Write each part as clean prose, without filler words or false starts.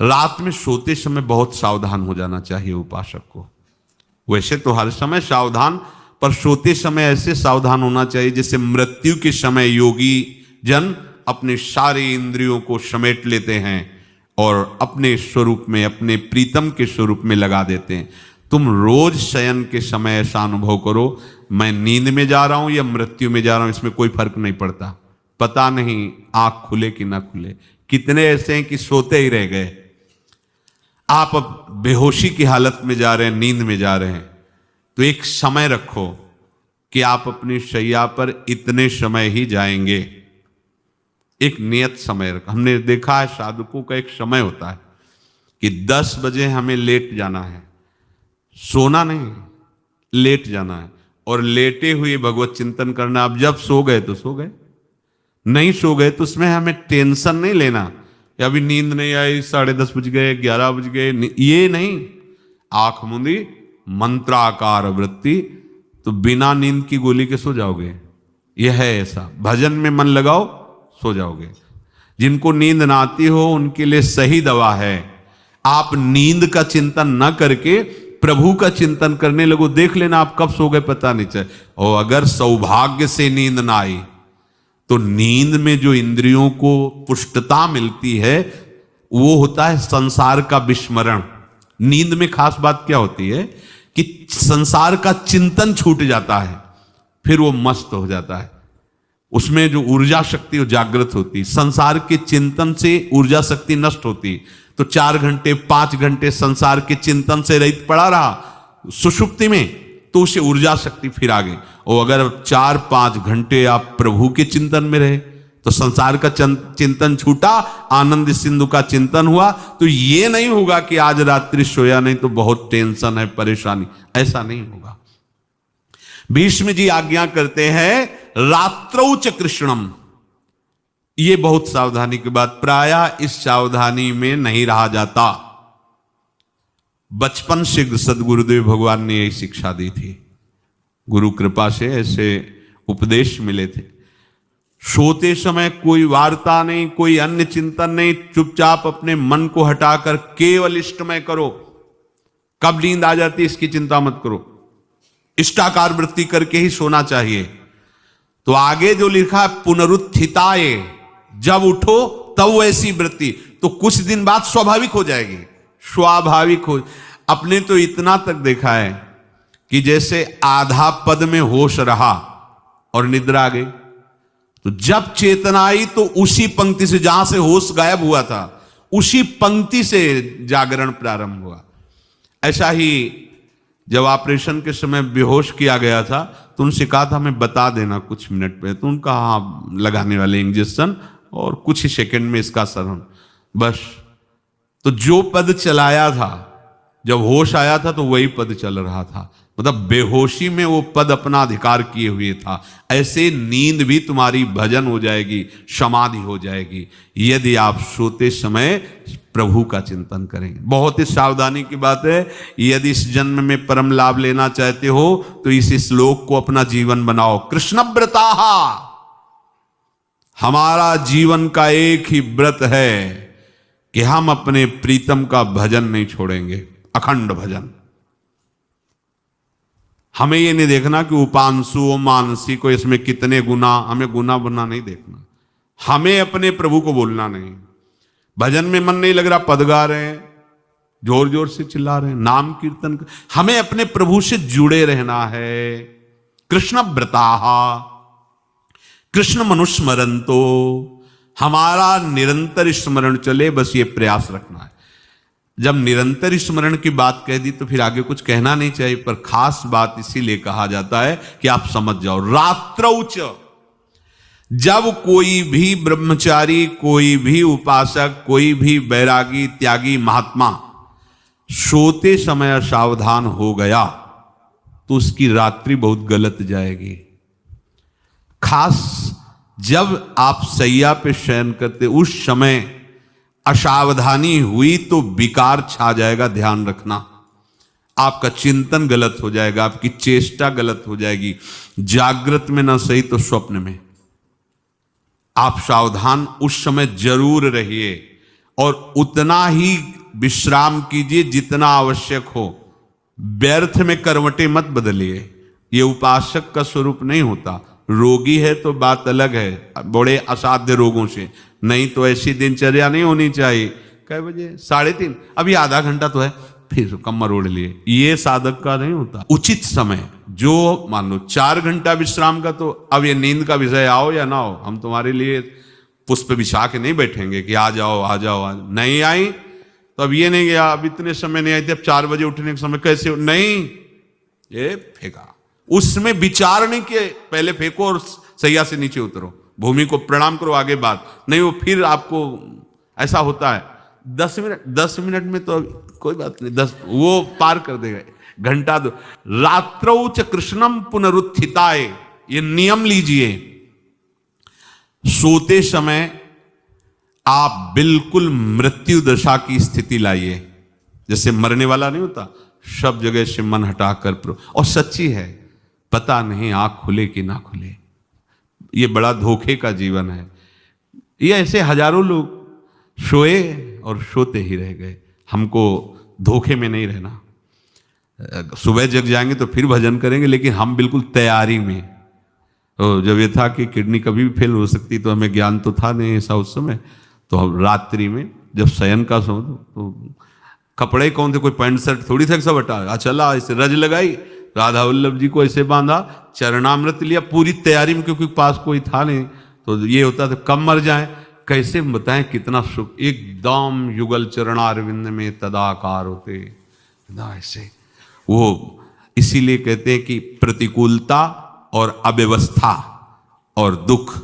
रात में सोते समय बहुत सावधान हो जाना चाहिए उपासक को। वैसे तो हर समय सावधान, पर सोते समय ऐसे सावधान होना चाहिए जैसे मृत्यु के समय योगी जन अपने सारे इंद्रियों को समेट लेते हैं और अपने स्वरूप में, अपने प्रीतम के स्वरूप में लगा देते हैं। तुम रोज शयन के समय ऐसा अनुभव करो, मैं नींद में जा रहा हूं या मृत्यु में जा रहा हूं, इसमें कोई फर्क नहीं पड़ता। पता नहीं आंख खुले कि ना खुले। कितने ऐसे हैं कि सोते ही रह गए। आप अब बेहोशी की हालत में जा रहे हैं, नींद में जा रहे हैं, तो एक समय रखो कि आप अपनी शैया पर इतने समय ही जाएंगे। एक नियत समय रखो। हमने देखा है साधकों का एक समय होता है कि 10 बजे हमें लेट जाना है, सोना नहीं, लेट जाना है और लेटे हुए भगवत चिंतन करना। अब जब सो गए तो सो गए, नहीं सो गए तो उसमें हमें टेंशन नहीं लेना। अभी नींद नहीं आई, 10:30 बज गए, 11 बज गए, ये नहीं। आंख मूंदी, मंत्राकार वृत्ति, तो बिना नींद की गोली के सो जाओगे। यह है ऐसा। भजन में मन लगाओ, सो जाओगे। जिनको नींद ना आती हो उनके लिए सही दवा है, आप नींद का चिंतन न करके प्रभु का चिंतन करने लगो। देख लेना आप कब सो गए पता नहीं चले। और अगर सौभाग्य से नींद ना आई तो नींद में जो इंद्रियों को पुष्टता मिलती है वो होता है संसार का विस्मरण। नींद में खास बात क्या होती है कि संसार का चिंतन छूट जाता है, फिर वो मस्त हो जाता है। उसमें जो ऊर्जा शक्ति वो जागृत होती। संसार के चिंतन से ऊर्जा शक्ति नष्ट होती, तो 4 घंटे 5 घंटे संसार के चिंतन से रहित पड़ा रहा सुषुप्ति में, तो उसे ऊर्जा शक्ति फिर आ गई। और अगर 4-5 घंटे आप प्रभु के चिंतन में रहे तो संसार का चिंतन छूटा, आनंद सिंधु का चिंतन हुआ। तो ये नहीं होगा कि आज रात्रि सोया नहीं तो बहुत टेंशन है, परेशानी, ऐसा नहीं होगा। भीष्म जी आज्ञा करते हैं रात्रौ च कृष्णम। ये बहुत सावधानी की बात, प्रायः इस सावधानी में नहीं रहा जाता। बचपन से सदगुरुदेव भगवान ने यही शिक्षा दी थी, गुरु कृपा से ऐसे उपदेश मिले थे। सोते समय कोई वार्ता नहीं, कोई अन्य चिंतन नहीं, चुपचाप अपने मन को हटाकर केवल इष्टमय करो। कब नींद आ जाती इसकी चिंता मत करो, इष्टाकार वृत्ति करके ही सोना चाहिए। तो आगे जो लिखा है पुनरुत्थिताय, जब उठो तब वैसी वृत्ति, तो कुछ दिन बाद स्वाभाविक हो जाएगी, स्वाभाविक हो। अपने तो इतना तक देखा है कि जैसे आधा पद में होश रहा और निद्रा आ गई, तो जब चेतना आई तो उसी पंक्ति से, जहां से होश गायब हुआ था, उसी पंक्ति से जागरण प्रारंभ हुआ। ऐसा ही जब ऑपरेशन के समय बेहोश किया गया था तो उनसे कहा था हमें बता देना कुछ मिनट पे, तो उनका हाँ लगाने वाले इंजेक्शन और कुछ ही सेकंड में इसका सरन, बस। तो जो पद चलाया था, जब होश आया था तो वही पद चल रहा था, मतलब बेहोशी में वो पद अपना अधिकार किए हुए था। ऐसे नींद भी तुम्हारी भजन हो जाएगी, समाधि हो जाएगी, यदि आप सोते समय प्रभु का चिंतन करेंगे। बहुत ही सावधानी की बात है। यदि इस जन्म में परम लाभ लेना चाहते हो तो इस श्लोक को अपना जीवन बनाओ। कृष्णव्रताः, हमारा जीवन का एक ही व्रत है कि हम अपने प्रीतम का भजन नहीं छोड़ेंगे, अखंड भजन। हमें ये नहीं देखना कि उपांशु मानसी को इसमें कितने गुना, हमें गुना बुना नहीं देखना। हमें अपने प्रभु को बोलना नहीं। भजन में मन नहीं लग रहा, पद गा रहे हैं, जोर जोर से चिल्ला रहे हैं, नाम कीर्तन कर, हमें अपने प्रभु से जुड़े रहना है। कृष्ण व्रताः कृष्ण मनुस्मरन्तो, हमारा निरंतर स्मरण चले, बस ये प्रयास रखना है। जब निरंतर स्मरण की बात कह दी तो फिर आगे कुछ कहना नहीं चाहिए, पर खास बात इसीलिए कहा जाता है कि आप समझ जाओ। रात्रौ च, जब कोई भी ब्रह्मचारी, कोई भी उपासक, कोई भी बैरागी त्यागी महात्मा सोते समय असावधान हो गया तो उसकी रात्रि बहुत गलत जाएगी। खास जब आप सैया पे शयन करते उस समय असावधानी हुई तो विकार छा जाएगा, ध्यान रखना। आपका चिंतन गलत हो जाएगा, आपकी चेष्टा गलत हो जाएगी। जागृत में ना सही तो स्वप्न में। आप सावधान उस समय जरूर रहिए और उतना ही विश्राम कीजिए जितना आवश्यक हो। व्यर्थ में करवटें मत बदलिए, ये उपासक का स्वरूप नहीं होता। रोगी है तो बात अलग है, बड़े असाध्य रोगों से, नहीं तो ऐसी दिनचर्या नहीं होनी चाहिए। कै बजे? 3:30, अभी आधा घंटा तो है, फिर कमर ओढ़ लिए, ये साधक का नहीं होता। उचित समय, जो मान लो 4 घंटा विश्राम का, तो अब ये नींद का विषय आओ या ना हो, हम तुम्हारे लिए पुष्प बिछा के नहीं बैठेंगे कि आ जाओ आ जाओ आ जाओ। नहीं आई तो अब ये नहीं गया, अब इतने समय नहीं आई थी, अब 4 बजे उठने के समय कैसे हो? नहीं, ये फेंका। उसमें विचार नहीं किए, पहले फेंको और सैया से नीचे उतरो, भूमि को प्रणाम करो, आगे बात नहीं। वो फिर आपको ऐसा होता है 10 मिनट में तो कोई बात नहीं, 10 वो पार कर देगा, घंटा दो। रात्रौ च कृष्णम पुनरुत्थिताय, ये नियम लीजिए। सोते समय आप बिल्कुल मृत्यु दशा की स्थिति लाइए, जैसे मरने वाला नहीं होता, सब जगह से मन हटाकर। और सच्ची है, पता नहीं आंख खुले कि ना खुले, ये बड़ा धोखे का जीवन है। ये ऐसे हजारों लोग सोए और सोते ही रह गए। हमको धोखे में नहीं रहना। सुबह जग जाएंगे तो फिर भजन करेंगे, लेकिन हम बिल्कुल तैयारी में। तो जब ये था कि किडनी कभी भी फेल हो सकती, तो हमें ज्ञान तो था नहीं ऐसा उस समय, तो हम रात्रि में जब शयन का समय, तो कपड़े कौन थे, कोई पैंट शर्ट थोड़ी था, सब हटा चला, ऐसे रज लगाई, राधा वल्लभ जी को ऐसे बांधा, चरणामृत लिया, पूरी तैयारी में, क्योंकि पास कोई था नहीं। तो ये होता था कब मर जाए, कैसे बताएं कितना सुख, एकदम युगल चरणारविंद में तदाकार होते ऐसे वो। इसीलिए कहते हैं कि प्रतिकूलता और अव्यवस्था और दुख,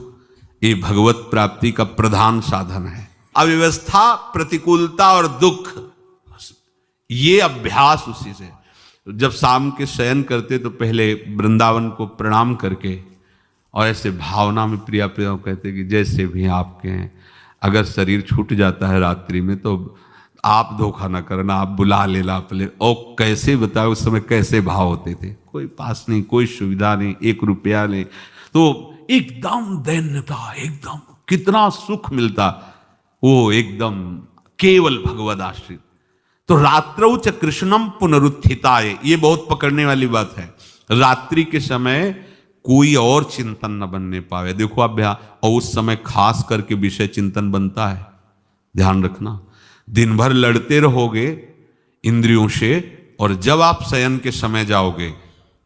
ये भगवत प्राप्ति का प्रधान साधन है। अव्यवस्था, प्रतिकूलता और दुख, ये अभ्यास उसी से। जब शाम के शयन करते तो पहले वृंदावन को प्रणाम करके, और ऐसे भावना में प्रिया प्रिया कहते कि जैसे भी आपके हैं, अगर शरीर छूट जाता है रात्रि में तो आप धोखा ना करना, आप बुला लेना अपने। और कैसे बताओ उस समय कैसे भाव होते थे, कोई पास नहीं, कोई सुविधा नहीं, 1 रुपया नहीं, तो एकदम दैन्यता, एकदम कितना सुख मिलता, वो एकदम केवल भगवद आश्रित। तो रात्रौ च कृष्णम पुनरुत्थिताय, ये बहुत पकड़ने वाली बात है। रात्रि के समय कोई और चिंतन न बनने पावे। देखो अभ्यास, और उस समय खास करके विषय चिंतन बनता है, ध्यान रखना। दिन भर लड़ते रहोगे इंद्रियों से, और जब आप शयन के समय जाओगे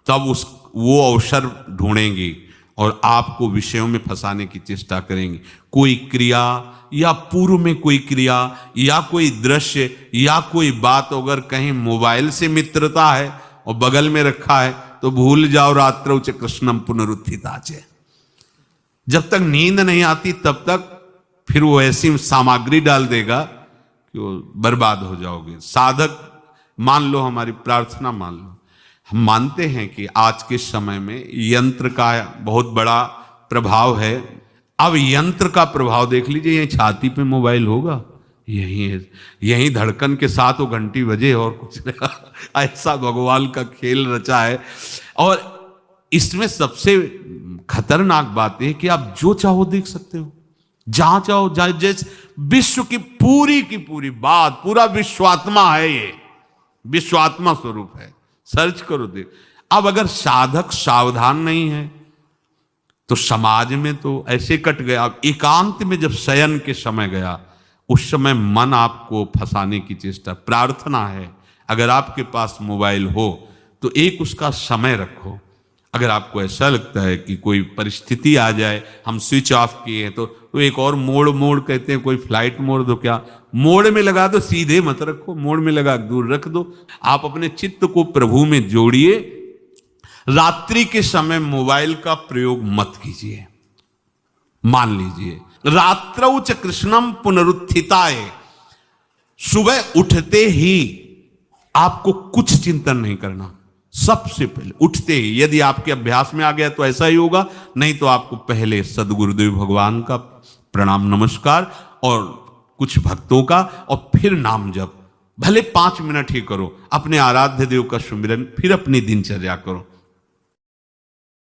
तब वो अवसर ढूंढेंगी और आपको विषयों में फंसाने की चेष्टा करेंगी। कोई क्रिया या पूर्व में कोई क्रिया या कोई दृश्य या कोई बात, अगर कहीं मोबाइल से मित्रता है और बगल में रखा है तो भूल जाओ, रात्रौ च कृष्णम पुनरुत्थिताच। जब तक नींद नहीं आती तब तक फिर वो ऐसी सामग्री डाल देगा कि वो बर्बाद हो जाओगे। साधक मान लो, हमारी प्रार्थना मान लो, हम मानते हैं कि आज के समय में यंत्र का बहुत बड़ा प्रभाव है। अब यंत्र का प्रभाव देख लीजिए, यही छाती पे मोबाइल होगा, यही धड़कन के साथ वो घंटी बजे और कुछ नहीं। ऐसा भगवान का खेल रचा है। और इसमें सबसे खतरनाक बात है कि आप जो चाहो देख सकते हो, जहां चाहो, जैसे विश्व की पूरी बात, पूरा विश्वात्मा है, ये विश्वात्मा स्वरूप है, सर्च करो देख। अब अगर साधक सावधान नहीं है तो समाज में तो ऐसे कट गया। अब एकांत में जब शयन के समय गया, उस समय मन आपको फंसाने की चेष्टा। प्रार्थना है, अगर आपके पास मोबाइल हो तो एक उसका समय रखो। अगर आपको ऐसा लगता है कि कोई परिस्थिति आ जाए, हम स्विच ऑफ किए हैं, तो एक और मोड कहते हैं, कोई फ्लाइट मोड दो, क्या मोड में लगा दो, सीधे मत रखो, मोड में लगा दूर रख दो। आप अपने चित्त को प्रभु में जोड़िए। रात्रि के समय मोबाइल का प्रयोग मत कीजिए। मान लीजिए रात्रौ च कृष्णम पुनरुत्थिताय, सुबह उठते ही आपको कुछ चिंतन नहीं करना। सबसे पहले उठते ही, यदि आपके अभ्यास में आ गया तो ऐसा ही होगा, नहीं तो आपको पहले सदगुरुदेव भगवान का प्रणाम नमस्कार और कुछ भक्तों का, और फिर नाम जप, भले 5 मिनट ही करो, अपने आराध्य देव का सुमिरन, फिर अपनी दिनचर्या करो।